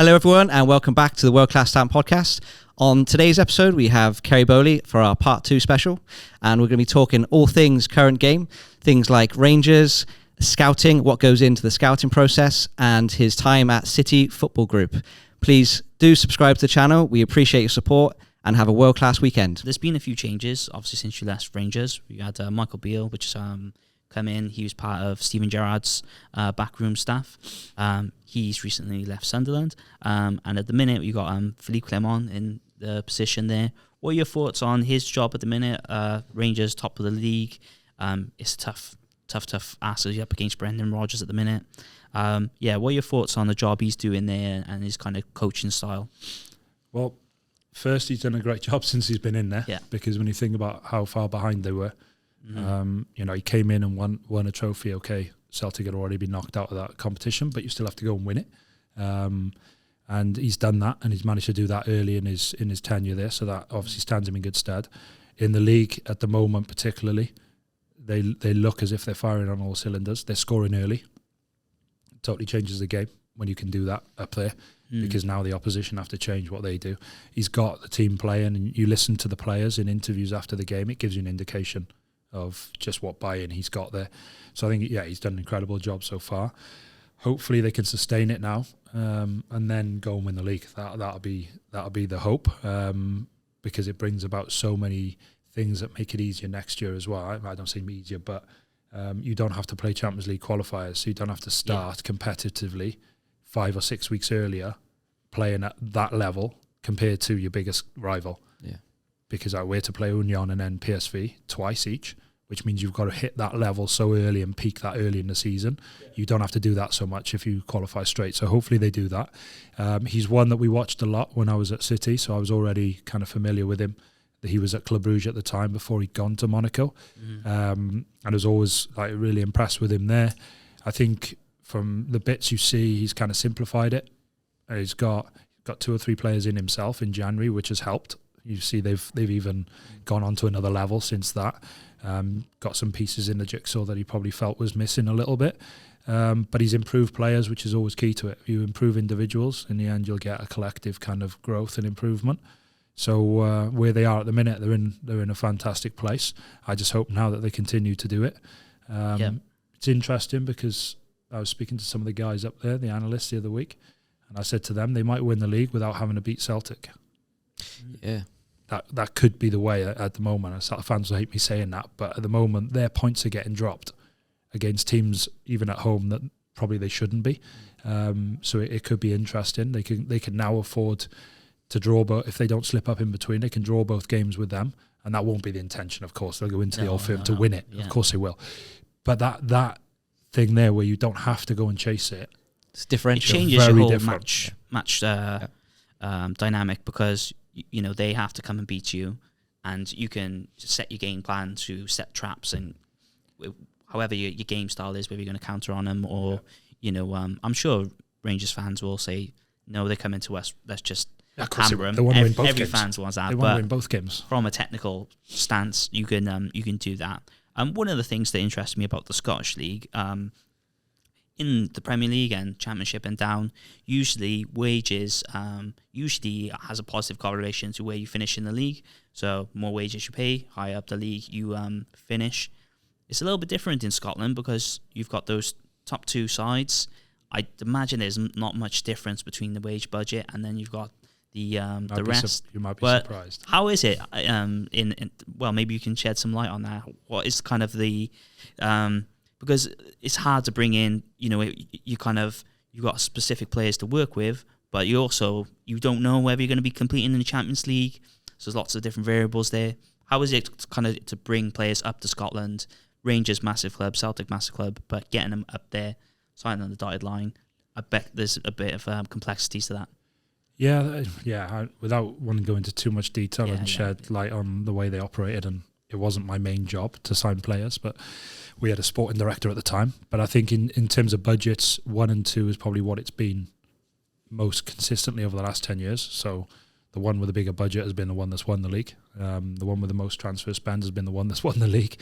Hello everyone and welcome back to the World Class Talent Podcast. On today's episode we have Ceri Bowley for our part 2 special, and we're going to be talking all things current game, things like Rangers, scouting, what goes into the scouting process, and his time at City Football Group. Please do subscribe to the channel, we appreciate your support, and have a world class weekend. There's been a few changes obviously since you left Rangers. We had Michael Beale, which is come in. He was part of Steven Gerrard's backroom staff. He's recently left Sunderland, and at the minute we got Philippe Clement in the position there. What are your thoughts on his job at the minute? Rangers top of the league. It's a tough ask as you're up against Brendan Rodgers at the minute. What are your thoughts on the job he's doing there and his kind of coaching style? Well, first, he's done a great job since he's been in there. Yeah. Because when you think about how far behind they were, he came in and won a trophy. Okay, Celtic had already been knocked out of that competition, but you still have to go and win it. And he's done that, and he's managed to do that early in his tenure there. So that obviously stands him in good stead. In the league at the moment, particularly, they look as if they're firing on all cylinders. They're scoring early. It totally changes the game when you can do that up there. Because now the opposition have to change what they do. He's got the team playing, and you listen to the players in interviews after the game, it gives you an indication of just what buy-in he's got there. So I think, he's done an incredible job so far. Hopefully they can sustain it now, and then go and win the league. That'll be the hope, because it brings about so many things that make it easier next year as well. I don't say easier, but you don't have to play Champions League qualifiers, so you don't have to start competitively 5 or 6 weeks earlier playing at that level compared to your biggest rival. Yeah. Because we're to play Union and then PSV twice each, which means you've got to hit that level so early and peak that early in the season. Yeah. You don't have to do that so much if you qualify straight. So hopefully they do that. He's one that we watched a lot when I was at City, so I was already kind of familiar with him. He was at Club Brugge at the time before he'd gone to Monaco. And I was always really impressed with him there. I think from the bits you see, he's kind of simplified it. He's got 2 or 3 players in himself in January, which has helped. You see they've even gone on to another level since that. Got some pieces in the jigsaw that he probably felt was missing a little bit. But he's improved players, which is always key to it. If you improve individuals, in the end you'll get a collective kind of growth and improvement. So where they are at the minute, they're in a fantastic place. I just hope now that they continue to do it. It's interesting because I was speaking to some of the guys up there, the analysts, the other week, and I said to them they might win the league without having to beat Celtic. Yeah. That could be the way at the moment. Fans will hate me saying that, but at the moment their points are getting dropped against teams even at home that probably they shouldn't be. So it could be interesting. They can now afford to draw, but if they don't slip up in between, they can draw both games with them, and that won't be the intention. Of course, they'll go into the Old Firm to win it. Yeah. Of course they will. But that thing there where you don't have to go and chase it, it's differential. It changes your whole match dynamic, because they have to come and beat you, and you can set your game plan to set traps, and however your game style is, whether you're going to counter on them or I'm sure Rangers fans will say no, they come into us, let's just hammer them. They want to win both Every games. fans wants that. They want to win both games. From a technical stance, you can do that. One of the things that interests me about the Scottish League, in the Premier League and Championship and down, usually wages usually has a positive correlation to where you finish in the league. So more wages you pay, higher up the league you finish. It's a little bit different in Scotland because you've got those top 2 sides. I imagine there's not much difference between the wage budget, and then you've got the rest. You might be surprised. How is it? Well, maybe you can shed some light on that. What is kind of the because it's hard to bring in, you've got specific players to work with, but you don't know whether you're going to be competing in the Champions League. So there's lots of different variables there. How is it kind of to bring players up to Scotland? Rangers, massive club, Celtic, massive club, but getting them up there, signing on the dotted line, I bet there's a bit of complexities to that. Yeah. Without wanting to go into too much detail and shed light on the way they operated, and it wasn't my main job to sign players, but we had a sporting director at the time. But I think in terms of budgets, 1 and 2 is probably what it's been most consistently over the last 10 years. So the one with the bigger budget has been the one that's won the league. The one with the most transfer spend has been the one that's won the league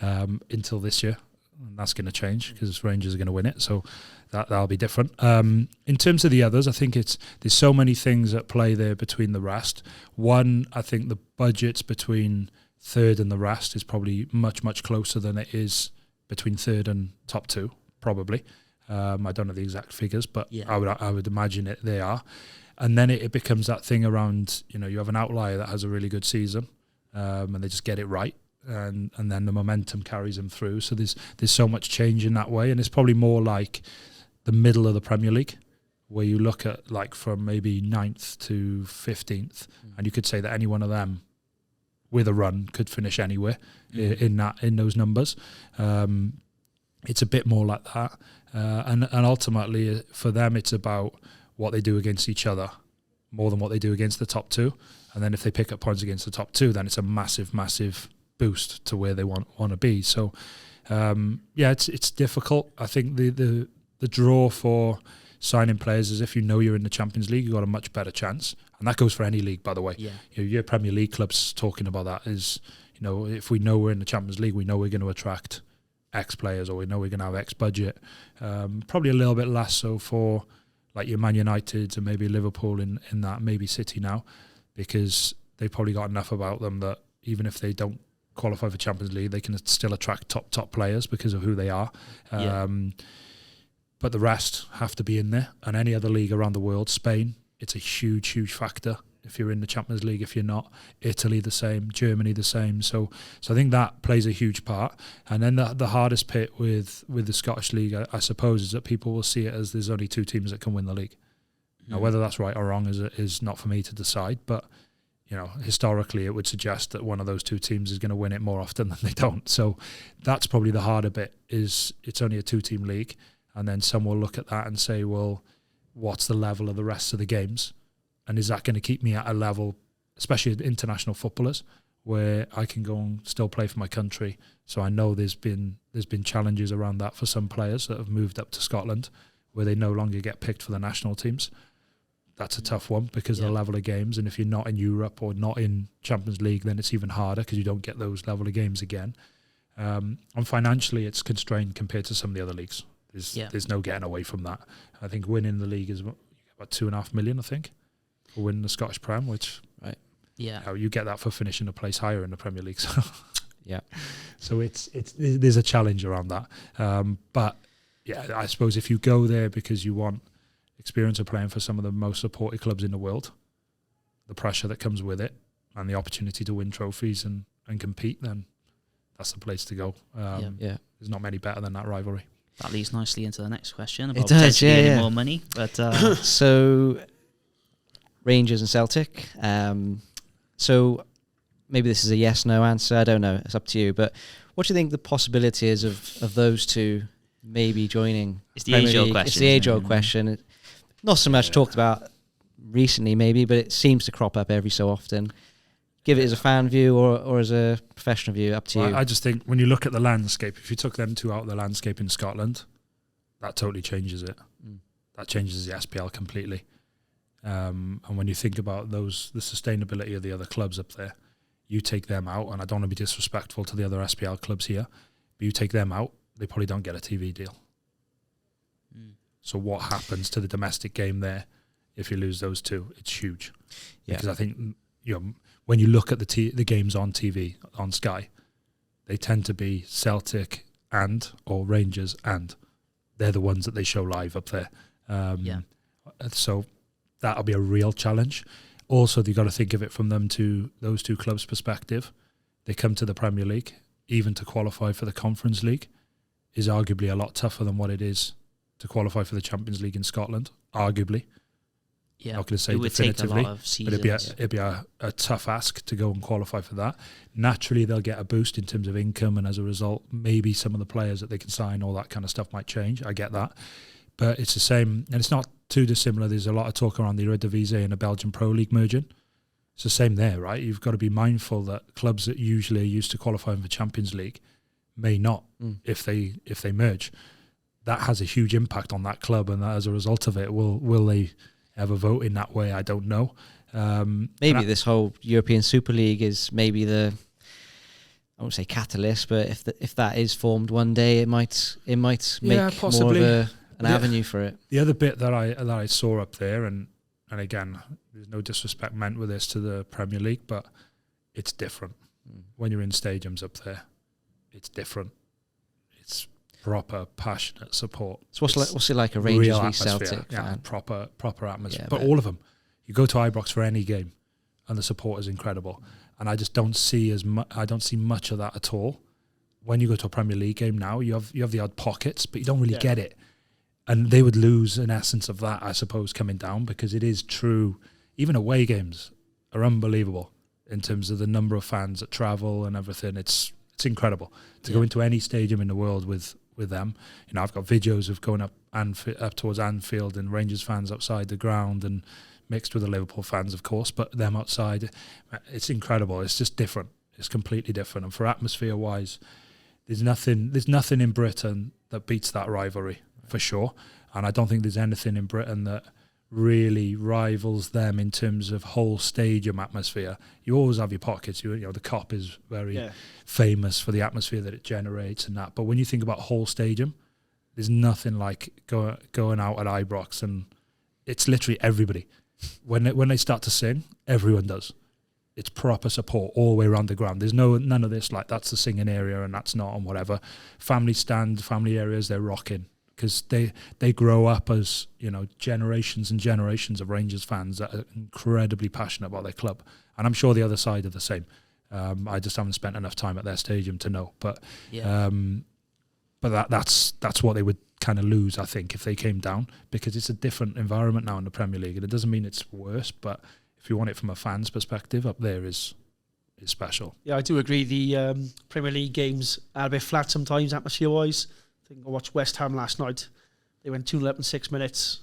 until this year. and that's going to change because Rangers are going to win it. So that'll be different. In terms of the others, I think there's so many things at play there between the rest. One, I think the budgets between third and the rest is probably much, much closer than it is between third and top two, probably. I don't know the exact figures, but I would imagine they are. And then it becomes that thing around, you have an outlier that has a really good season, and they just get it right, and then the momentum carries them through. So there's so much change in that way, and it's probably more like the middle of the Premier League, where you look at like from maybe 9th to 15th, and you could say that any one of them with a run could finish anywhere in those numbers. It's a bit more like that, and ultimately for them it's about what they do against each other more than what they do against the top two. And then if they pick up points against the top two, then it's a massive, massive boost to where they want to be. So it's difficult. I think the draw for signing players is if you know you're in the Champions League, you've got a much better chance. And that goes for any league, by the way. Yeah. Your Premier League clubs talking about that is, if we know we're in the Champions League, we know we're going to attract X players, or we know we're going to have X budget. Probably a little bit less so for like your Man Utd and maybe Liverpool in that, maybe City now, because they've probably got enough about them that even if they don't qualify for Champions League, they can still attract top players because of who they are. But the rest have to be in there. And any other league around the world, Spain, it's a huge, huge factor if you're in the Champions League. If you're not, Italy the same, Germany the same. So I think that plays a huge part. And then the hardest bit with the Scottish League, I suppose, is that people will see it as there's only two teams that can win the league. Now, whether that's right or wrong is not for me to decide. But historically, it would suggest that one of those two teams is going to win it more often than they don't. So that's probably the harder bit. Is it's only a two-team league, and then some will look at that and say, well, what's the level of the rest of the games? And is that going to keep me at a level, especially international footballers, where I can go and still play for my country? So I know there's been challenges around that for some players that have moved up to Scotland, where they no longer get picked for the national teams. That's a tough one because of the level of games. And if you're not in Europe or not in Champions League, then it's even harder because you don't get those level of games again. And financially, it's constrained compared to some of the other leagues. There's no getting away from that. I think winning the league is about $2.5 million, I think, for winning the Scottish Prem, which you get that for finishing a place higher in the Premier League. So so there's a challenge around that. But I suppose if you go there because you want experience of playing for some of the most supported clubs in the world, the pressure that comes with it, and the opportunity to win trophies and compete, then that's the place to go. There's not many better than that rivalry. That leads nicely into the next question about potentially getting more money. But so Rangers and Celtic. So maybe this is a yes/no answer. I don't know. It's up to you. But what do you think the possibility is of those two maybe joining? It's the age-old question. It's the age-old question. Not so much talked about recently, maybe, but it seems to crop up every so often. Give it as a fan view or as a professional view, up to you. I just think when you look at the landscape, if you took them two out of the landscape in Scotland, that totally changes it. That changes the SPL completely. And when you think about the sustainability of the other clubs up there, you take them out, and I don't want to be disrespectful to the other SPL clubs here, but you take them out, they probably don't get a TV deal. So what happens to the domestic game there if you lose those two? It's huge. Because I think when you look at the games on TV, on Sky, they tend to be Celtic or Rangers, and they're the ones that they show live up there. So that'll be a real challenge. Also, you've got to think of it from those two clubs' perspective. They come to the Premier League, even to qualify for the Conference League, is arguably a lot tougher than what it is to qualify for the Champions League in Scotland, arguably. Yeah, not going to say definitively, but it'd be a tough ask to go and qualify for that. Naturally, they'll get a boost in terms of income, and as a result, maybe some of the players that they can sign, all that kind of stuff might change. I get that. But it's the same, and it's not too dissimilar. There's a lot of talk around the Eredivisie and the Belgian Pro League merging. It's the same there, right? You've got to be mindful that clubs that usually are used to qualifying for Champions League may not if they merge. That has a huge impact on that club, and as a result of it, will they ever vote in that way? I don't know. Maybe this whole European Super League is maybe I won't say catalyst, but if that is formed one day, it might make possibly. more of an avenue for it. The other bit that I saw up there, and again, there's no disrespect meant with this to the Premier League, but it's different. When you're in stadiums up there, it's different. It's proper, passionate support. So what's it like a Rangers v Celtic fan? Proper atmosphere. Yeah, but all of them. You go to Ibrox for any game, and the support is incredible. And I just don't see much of that at all. When you go to a Premier League game now, you have the odd pockets, but you don't really get it. And they would lose an essence of that, I suppose, coming down, because it is true. Even away games are unbelievable in terms of the number of fans that travel and everything. It's incredible to go into any stadium in the world with them. You know, I've got videos of going up towards Anfield and Rangers fans outside the ground, and mixed with the Liverpool fans, of course, but them outside. It's incredible. It's just different. It's completely different. And for atmosphere-wise, there's nothing in Britain that beats that rivalry, for sure. And I don't think there's anything in Britain that really rivals them in terms of whole stadium atmosphere. You always have your pockets. You know, the Kop is very famous for the atmosphere that it generates and that. But when you think about whole stadium, there's nothing like going out at Ibrox, and it's literally everybody. When they start to sing, everyone does. It's proper support all the way around the ground. There's none of this like that's the singing area and that's not, and whatever. Family stand, family areas, they're rocking, because they grow up as, you know, generations and generations of Rangers fans that are incredibly passionate about their club. And I'm sure the other side are the same. I just haven't spent enough time at their stadium to know. But that's what they would kind of lose, I think, if they came down, because it's a different environment now in the Premier League, and it doesn't mean it's worse, but if you want it from a fan's perspective, up there is special. Yeah, I do agree. The Premier League games are a bit flat sometimes, atmosphere-wise. I think I watched West Ham last night. They went 2-0 up in 6 minutes,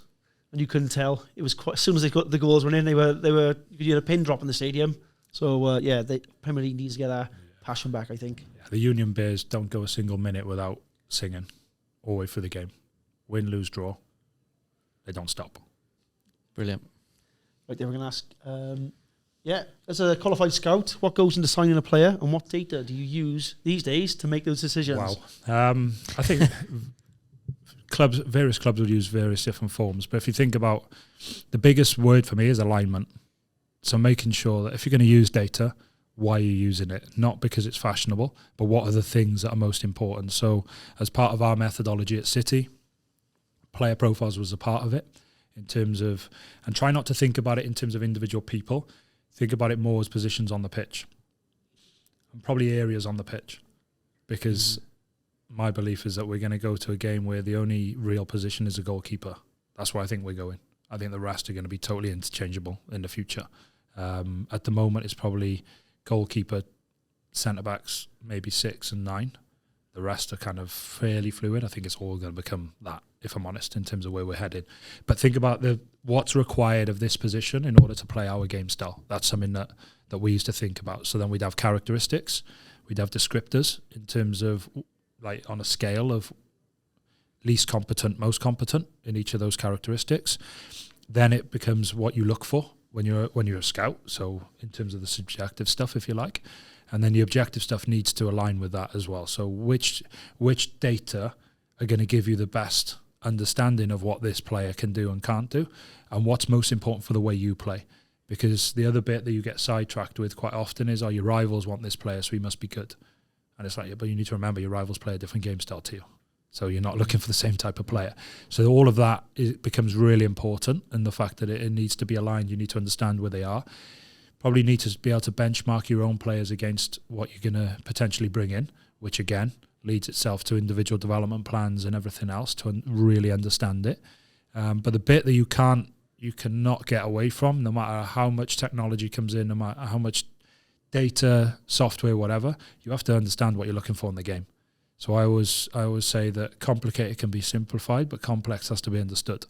and you couldn't tell. It was quite, as soon as they got the goals went in, they were you could hear a pin drop in the stadium. So the Premier League needs to get that passion back, I think. Yeah, the Union Bears don't go a single minute without singing all the way through the game. Win, lose, draw. They don't stop. Brilliant. Right, then we're going to ask, as a qualified scout, what goes into signing a player, and what data do you use these days to make those decisions? Wow. I think various clubs will use various different forms, but if you think about, the biggest word for me is alignment. So making sure that if you're going to use data, why are you using it? Not because it's fashionable, but what are the things that are most important? So as part of our methodology at City, player profiles was a part of it, in terms of, and try not to think about it in terms of individual people, think about it more as positions on the pitch, and probably areas on the pitch, because my belief is that we're going to go to a game where the only real position is a goalkeeper. That's where I think we're going. I think the rest are going to be totally interchangeable in the future. At the moment, it's probably goalkeeper, centre-backs, maybe 6 and 9. The rest are kind of fairly fluid. I think it's all going to become that, if I'm honest, in terms of where we're headed. But think about what's required of this position in order to play our game style. That's something that we used to think about. So then we'd have characteristics, we'd have descriptors in terms of, like, on a scale of least competent, most competent in each of those characteristics. Then it becomes what you look for when you're a scout. So in terms of the subjective stuff, if you like. And then the objective stuff needs to align with that as well. So which data are going to give you the best understanding of what this player can do and can't do, and what's most important for the way you play. Because the other bit that you get sidetracked with quite often is, your rivals want this player, so he must be good. And it's like, but you need to remember your rivals play a different game style to you. So you're not looking for the same type of player. So all of that becomes really important, and the fact that it needs to be aligned, you need to understand where they are. Probably need to be able to benchmark your own players against what you're going to potentially bring in, which again leads itself to individual development plans and everything else to really understand it. But the bit that you cannot get away from, no matter how much technology comes in, no matter how much data, software, whatever, you have to understand what you're looking for in the game. So I always say that complicated can be simplified, but complex has to be understood.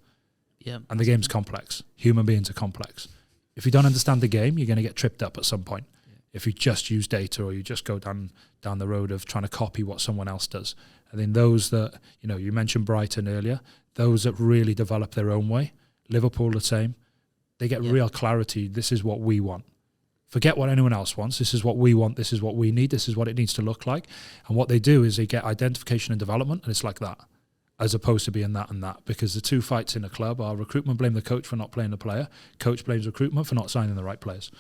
Yeah. And the game's complex. Human beings are complex. If you don't understand the game, you're going to get tripped up at some point. Yeah. If you just use data, or you just go down the road of trying to copy what someone else does. I think those that, you mentioned Brighton earlier, those that really develop their own way, Liverpool the same, they get real clarity. This is what we want. Forget what anyone else wants. This is what we want. This is what we need. This is what it needs to look like. And what they do is they get identification and development, and it's like that, as opposed to being that and that. Because the two fights in a club are recruitment blame the coach for not playing the player. Coach blames recruitment for not signing the right players.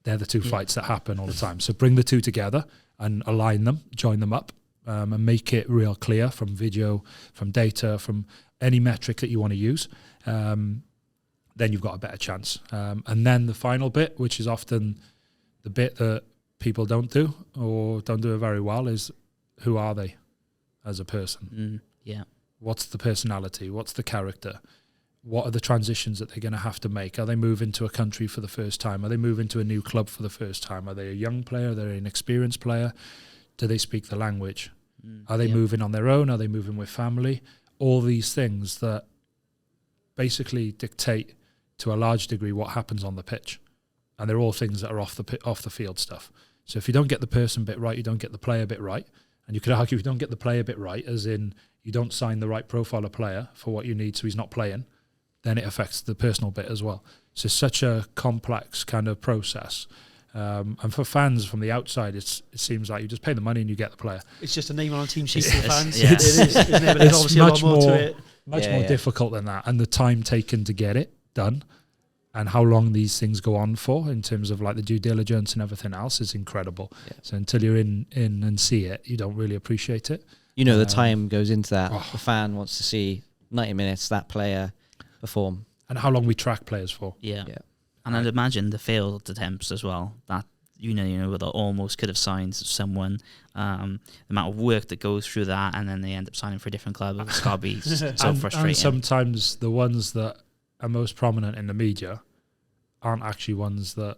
They're the two fights that happen all the time. So bring the two together and align them, join them up, and make it real clear from video, from data, from any metric that you want to use. Then you've got a better chance. And then the final bit, which is often the bit that people don't do or don't do it very well, is who are they as a person? Yeah. What's the personality? What's the character? What are the transitions that they're going to have to make? Are they moving to a country for the first time? Are they moving to a new club for the first time? Are they a young player? Are they an experienced player? Do they speak the language? Are they moving on their own? Are they moving with family? All these things that basically dictate to a large degree what happens on the pitch, and they're all things that are off the field stuff. So if you don't get the person bit right, you don't get the player bit right, and you could argue if you don't get the player bit right, as in you don't sign the right profile of player for what you need, so he's not playing, then it affects the personal bit as well. So it's such a complex kind of process, and for fans from the outside, it seems like you just pay the money and you get the player. It's just a name on a team sheet for fans. Yeah. It is, isn't it? But there's obviously a lot more to it. Much more difficult than that, and the time taken to get it done and how long these things go on for in terms of like the due diligence and everything else is incredible. So until you're in and see it, you don't really appreciate it. The time goes into that. The fan wants to see 90 minutes that player perform, and how long we track players for. And I'd imagine the failed attempts as well, that where they almost could have signed someone, the amount of work that goes through that, and then they end up signing for a different club. It's got to be so frustrating. And sometimes the ones that are most prominent in the media aren't actually ones that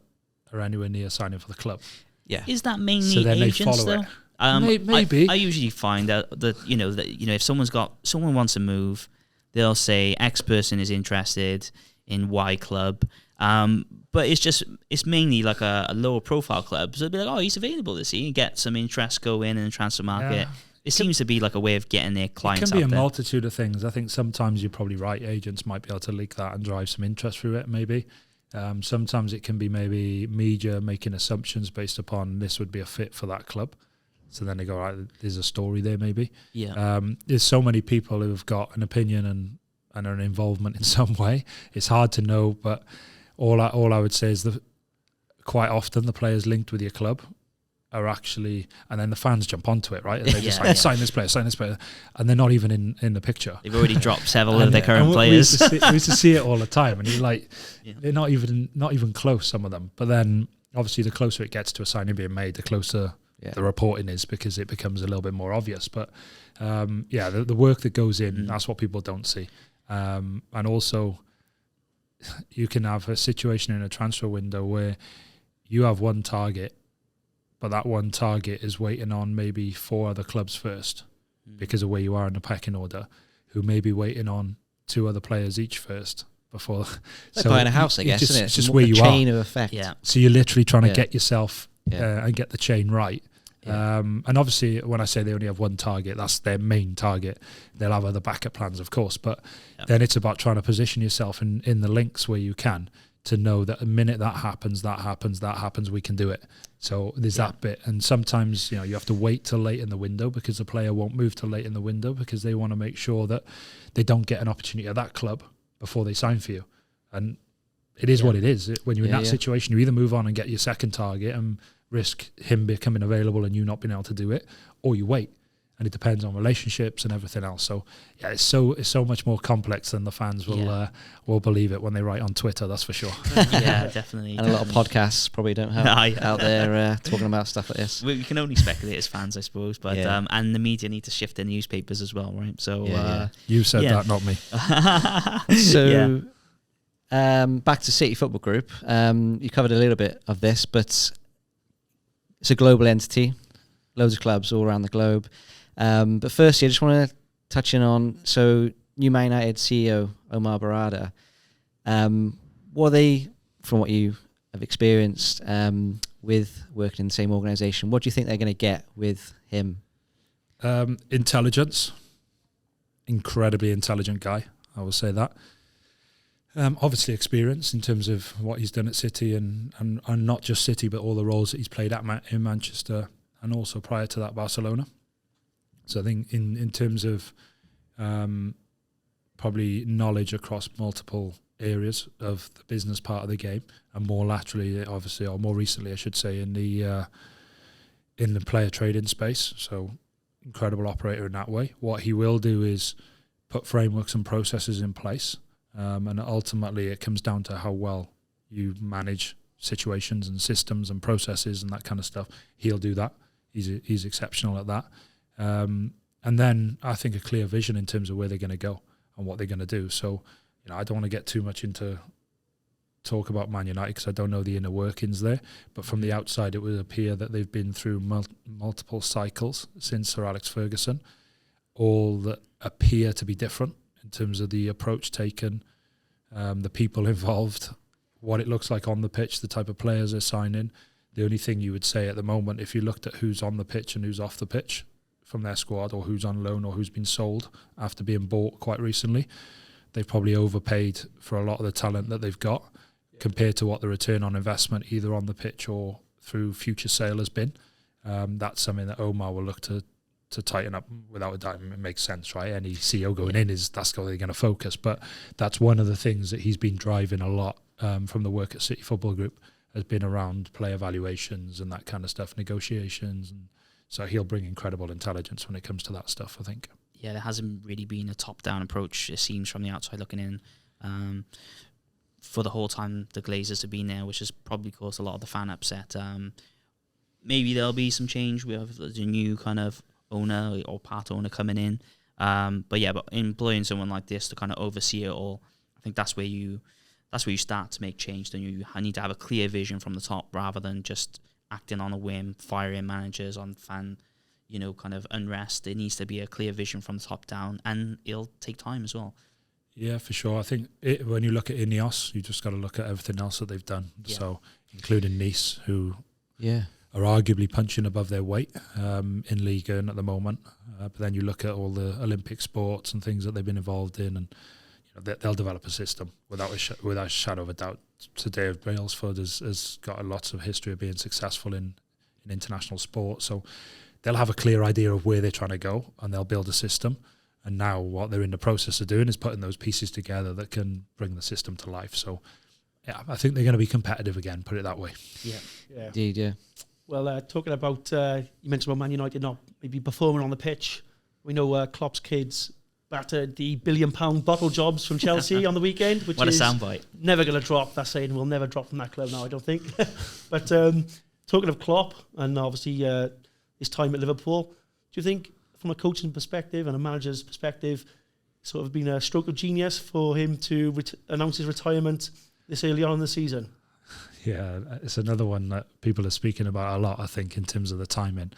are anywhere near signing for the club. Yeah. Is that mainly so then agents they though? follow it. Maybe. I usually find out that if someone wants to move, they'll say X person is interested in Y club. But it's mainly like a lower profile club. So they'll be like, oh, he's available this year, and get some interest go in the transfer market. Yeah. It seems to be like a way of getting their clients It can be out a there. multitude of things. I think sometimes you're probably right. Agents might be able to leak that and drive some interest through it, maybe. Sometimes it can be maybe media making assumptions based upon this would be a fit for that club. So then they go, right, there's a story there maybe. Yeah. There's so many people who've got an opinion and an involvement in some way. It's hard to know, but all I would say is that quite often the players linked with your club are actually, and then the fans jump onto it, right? And they just sign this player, and they're not even in the picture. They've already dropped several of their current players. We used to see it all the time, and you're like, they're not even close, some of them. But then, obviously, the closer it gets to a signing being made, the closer the reporting is, because it becomes a little bit more obvious. But the work that goes in, that's what people don't see. And also, you can have a situation in a transfer window where you have one target, but that one target is waiting on maybe 4 other clubs first because of where you are in the pecking order, who may be waiting on 2 other players each first before. Like buying a house, I guess, isn't it? It's just where you are. Chain of effect. Yeah. So you're literally trying to get yourself and get the chain right. Yeah. And obviously, when I say they only have one target, that's their main target. They'll have other backup plans, of course, but then it's about trying to position yourself in the links where you can, to know that the minute that happens, we can do it. So there's that bit. And sometimes, you have to wait till late in the window, because the player won't move till late in the window, because they want to make sure that they don't get an opportunity at that club before they sign for you. And it is what it is. When you're in that situation, you either move on and get your second target and risk him becoming available and you not being able to do it, or you wait. And it depends on relationships and everything else. So it's so much more complex than the fans will believe it when they write on Twitter. That's for sure. Yeah, definitely. And a lot of podcasts probably don't have out there talking about stuff like this. We can only speculate as fans, I suppose. But and the media need to shift their newspapers as well, right? So you said that, not me. So back to City Football Group. You covered a little bit of this, but it's a global entity, loads of clubs all around the globe. But firstly, I just want to touch in on, so new Man United CEO, Omar Berrada, what are they, from what you have experienced with working in the same organisation, what do you think they're going to get with him? Intelligence. Incredibly intelligent guy, I will say that. Obviously experience in terms of what he's done at City and not just City, but all the roles that he's played at in Manchester and also prior to that Barcelona. So I think in terms of probably knowledge across multiple areas of the business part of the game, and more laterally, obviously, or more recently, I should say, in the player trading space. So incredible operator in that way. What he will do is put frameworks and processes in place, and ultimately it comes down to how well you manage situations and systems and processes and that kind of stuff. He'll do that. He's exceptional at that. And then I think a clear vision in terms of where they're going to go and what they're going to do. So, I don't want to get too much into talk about Man United because I don't know the inner workings there. But from the outside, it would appear that they've been through multiple cycles since Sir Alex Ferguson, all that appear to be different in terms of the approach taken, the people involved, what it looks like on the pitch, the type of players they're signing. The only thing you would say at the moment, if you looked at who's on the pitch and who's off the pitch from their squad, or who's on loan or who's been sold after being bought quite recently, they've probably overpaid for a lot of the talent that they've got compared to what the return on investment either on the pitch or through future sale has been. That's something that Omar will look to tighten up without a doubt. It makes sense, right? Any CEO going in that's how they're going to focus. But that's one of the things that he's been driving a lot from the work at City Football Group, has been around player valuations and that kind of stuff, negotiations. And so he'll bring incredible intelligence when it comes to that stuff, I think. Yeah, there hasn't really been a top-down approach, it seems, from the outside looking in. For the whole time the Glazers have been there, which has probably caused a lot of the fan upset. Maybe there'll be some change with the new kind of owner or part owner coming in. But employing someone like this to kind of oversee it all, I think that's where you start to make change. Then you need to have a clear vision from the top rather than just acting on a whim, firing managers on fan, kind of unrest. There needs to be a clear vision from the top down, and it'll take time as well. Yeah, for sure. I think when you look at Ineos, you just got to look at everything else that they've done. Yeah. So, including Nice, who are arguably punching above their weight in Liga and at the moment. But then you look at all the Olympic sports and things that they've been involved in, and they'll develop a system without a shadow of a doubt. Today, Brailsford has got lots of history of being successful in international sport. So they'll have a clear idea of where they're trying to go, and they'll build a system. And now what they're in the process of doing is putting those pieces together that can bring the system to life. So, yeah, I think they're going to be competitive again, put it that way. Yeah. Indeed, yeah. Well, talking about, you mentioned about Man United not maybe performing on the pitch. We know Klopp's kids battered the £1 billion bottle jobs from Chelsea on the weekend, which what a is soundbite. Never going to drop. That saying will never drop from that club now, I don't think. But talking of Klopp and obviously his time at Liverpool, do you think from a coaching perspective and a manager's perspective, sort of been a stroke of genius for him to announce his retirement this early on in the season? Yeah, it's another one that people are speaking about a lot, I think, in terms of the timing.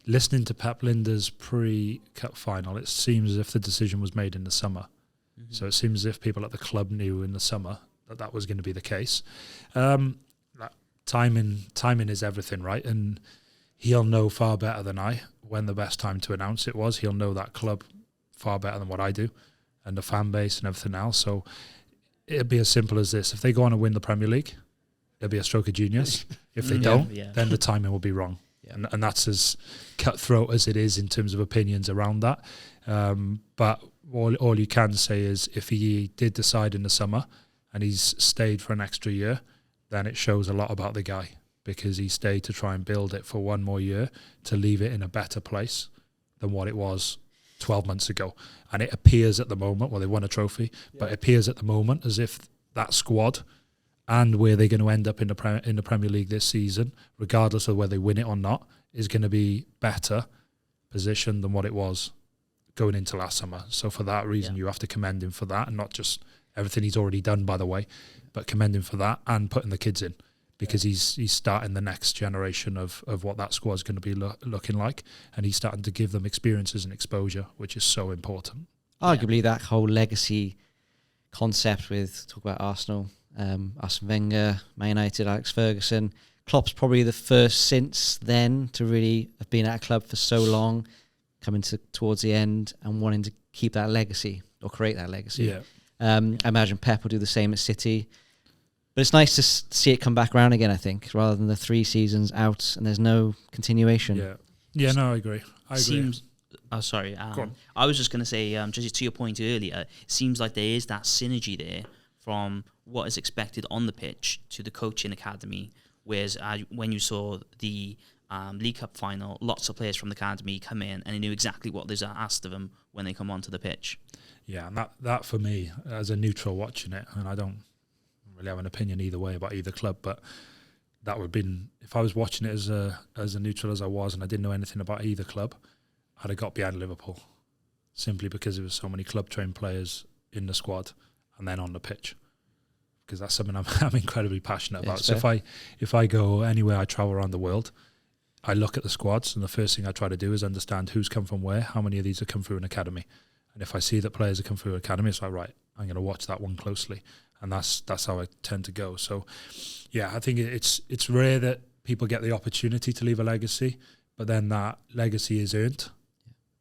Listening to Pep Linda's pre-cup final, it seems as if the decision was made in the summer. Mm-hmm. So it seems as if people at the club knew in the summer that was going to be the case. Timing is everything, right? And he'll know far better than I when the best time to announce it was. He'll know that club far better than what I do, and the fan base and everything else. So it'd be as simple as this. If they go on and win the Premier League, it'll be a stroke of genius. If they don't, then the timing will be wrong. Yeah. And that's as cutthroat as it is in terms of opinions around that. But all you can say is if he did decide in the summer and he's stayed for an extra year, then it shows a lot about the guy, because he stayed to try and build it for one more year to leave it in a better place than what it was 12 months ago. And it appears at the moment, well, they won a trophy, but it appears at the moment as if that squad and where they're going to end up in the Premier League this season, regardless of whether they win it or not, is going to be better positioned than what it was going into last summer. So for that reason, you have to commend him for that, and not just everything he's already done, by the way, but commend him for that and putting the kids in, because he's starting the next generation of what that squad's going to be looking like, and he's starting to give them experiences and exposure, which is so important. Arguably, that whole legacy concept with, talk about Arsenal, Arsene Wenger, Man United, Alex Ferguson. Klopp's probably the first since then to really have been at a club for so long, coming towards the end and wanting to keep that legacy or create that legacy. Yeah. I imagine Pep will do the same at City. But it's nice to see it come back around again, I think, rather than the 3 seasons out and there's no continuation. Yeah, no, I agree. Oh, sorry. I was just going to say, just to your point earlier, it seems like there is that synergy there from what is expected on the pitch to the coaching academy. Whereas when you saw the League Cup final, lots of players from the academy come in and they knew exactly what was asked of them when they come onto the pitch. Yeah, and that for me, as a neutral watching it, and I don't really have an opinion either way about either club, but that would have been, if I was watching it as a neutral as I was and I didn't know anything about either club, I'd have got behind Liverpool simply because there was so many club trained players in the squad and then on the pitch, because that's something I'm incredibly passionate about. So if I go anywhere, I travel around the world, I look at the squads and the first thing I try to do is understand who's come from where, how many of these have come through an academy. And if I see that players have come through an academy, it's like, right, I'm going to watch that one closely. And that's how I tend to go. So, yeah, I think it's rare that people get the opportunity to leave a legacy, but then that legacy is earned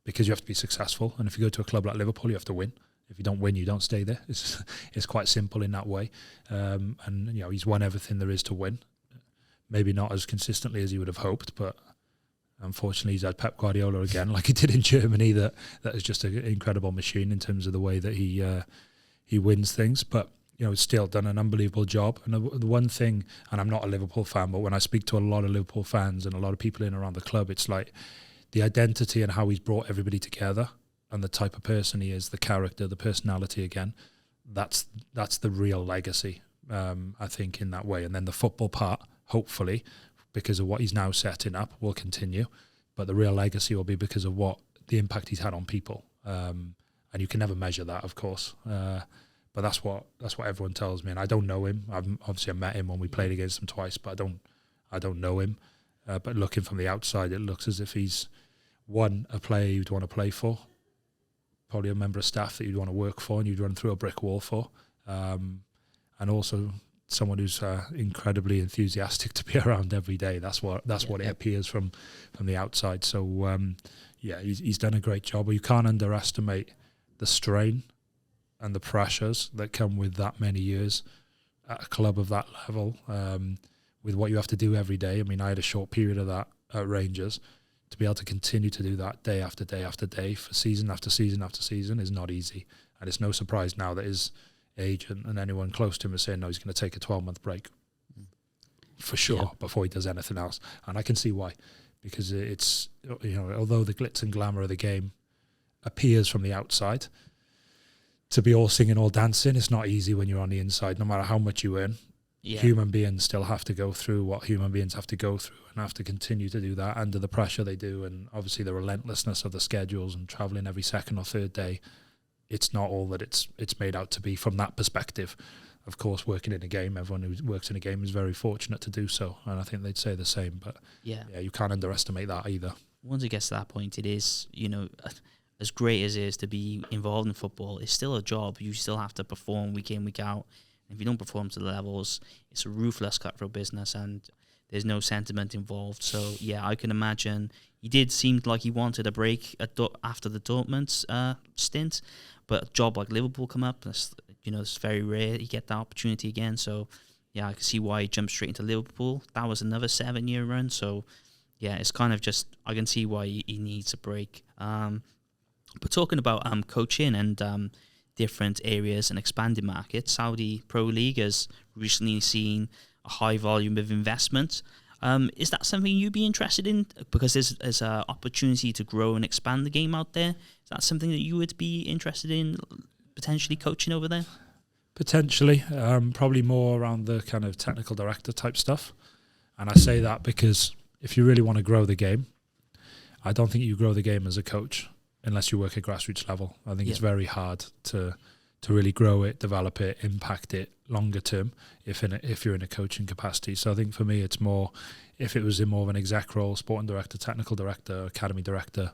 because you have to be successful. And if you go to a club like Liverpool, you have to win. If you don't win, you don't stay there. It's quite simple in that way. And he's won everything there is to win. Maybe not as consistently as he would have hoped, but unfortunately he's had Pep Guardiola again, like he did in Germany. That is just an incredible machine in terms of the way that he wins things. But still done an unbelievable job. And the one thing, and I'm not a Liverpool fan, but when I speak to a lot of Liverpool fans and a lot of people in and around the club, it's like the identity and how he's brought everybody together and the type of person he is, the character, the personality again, that's the real legacy, I think, in that way. And then the football part, hopefully, because of what he's now setting up, will continue. But the real legacy will be because of what the impact he's had on people. And you can never measure that, of course. But that's what everyone tells me, and I don't know him. I met him when we played against him twice, but I don't know him. But looking from the outside, it looks as if he's a player you'd want to play for, probably a member of staff that you'd want to work for, and you'd run through a brick wall for, and also someone who's incredibly enthusiastic to be around every day. That's what it appears from the outside. So he's done a great job. But you can't underestimate the strain and the pressures that come with that many years at a club of that level, with what you have to do every day. I mean, I had a short period of that at Rangers. To be able to continue to do that day after day after day for season after season after season is not easy. And it's no surprise now that his agent and anyone close to him is saying, no, he's going to take a 12-month break for sure before he does anything else. And I can see why, because it's, although the glitz and glamour of the game appears from the outside, to be all singing, all dancing, it's not easy when you're on the inside, no matter how much you earn. Yeah. Human beings still have to go through what human beings have to go through and have to continue to do that under the pressure they do. And obviously the relentlessness of the schedules and travelling every second or third day, it's not all that it's made out to be from that perspective. Of course, working in a game, everyone who works in a game is very fortunate to do so. And I think they'd say the same. But yeah, you can't underestimate that either. Once it gets to that point, it is, as great as it is to be involved in football, it's still a job. You still have to perform week in, week out. And if you don't perform to the levels, it's a ruthless cutthroat business and there's no sentiment involved. So, yeah, I can imagine he did seem like he wanted a break after the Dortmund stint. But a job like Liverpool come up, it's very rare you get that opportunity again. So, yeah, I can see why he jumped straight into Liverpool. That was another 7-year run. So, yeah, it's kind of just, I can see why he needs a break. But talking about coaching and different areas and expanding markets, Saudi Pro League has recently seen a high volume of investment. Is that something you'd be interested in? Because there's an opportunity to grow and expand the game out there. Is that something that you would be interested in potentially coaching over there? Potentially. Probably more around the kind of technical director type stuff. And I say that because if you really want to grow the game, I don't think you grow the game as a coach unless you work at grassroots level. I think it's very hard to really grow it, develop it, impact it longer term if you're in a coaching capacity. So I think for me it's more, if it was in more of an exec role, sporting director, technical director, academy director,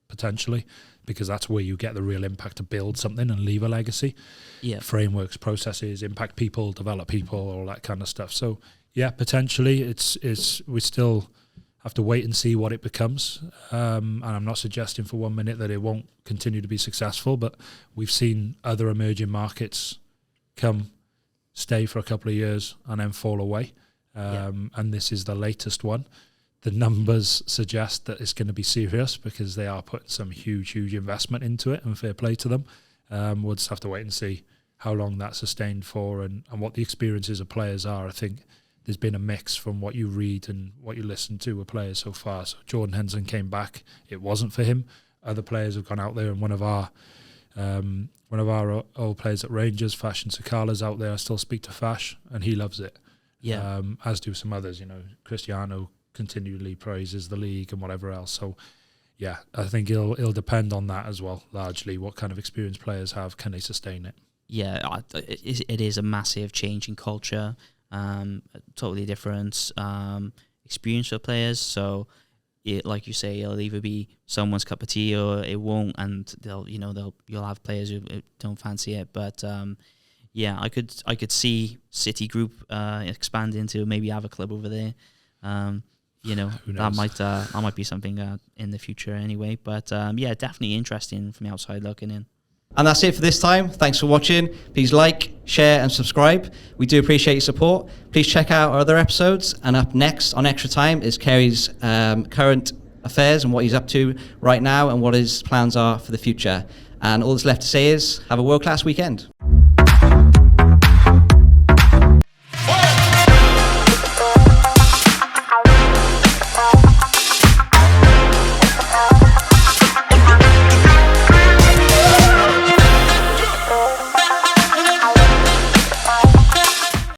potentially, because that's where you get the real impact to build something and leave a legacy. Yeah. Frameworks, processes, impact people, develop people, all that kind of stuff. So yeah, potentially we still have to wait and see what it becomes. And I'm not suggesting for 1 minute that it won't continue to be successful, but we've seen other emerging markets come, stay for a couple of years, and then fall away. And this is the latest one. The numbers suggest that it's going to be serious because they are putting some huge investment into it, and fair play to them. We'll just have to wait and see how long that's sustained for and what the experiences of players are. I think there's been a mix from what you read and what you listen to with players so far. So Jordan Henderson came back. It wasn't for him. Other players have gone out there, and one of our old players at Rangers, Fashion Sakala's out there. I still speak to Fash, and he loves it. Yeah. As do some others. Cristiano continually praises the league and whatever else. So, yeah, I think it'll depend on that as well, largely. What kind of experience players have, can they sustain it? Yeah, it is a massive change in culture, totally different experience for players. So, like you say, it'll either be someone's cup of tea or it won't, and you'll have players who don't fancy it. But yeah, I could see City Group expand into maybe have a club over there. That might be something in the future anyway. But yeah, definitely interesting from the outside looking in. And that's it for this time. Thanks for watching. Please like, share and subscribe. We do appreciate your support. Please check out our other episodes. And up next on Extra Time is Ceri's current affairs and what he's up to right now and what his plans are for the future. And all that's left to say is have a world-class weekend.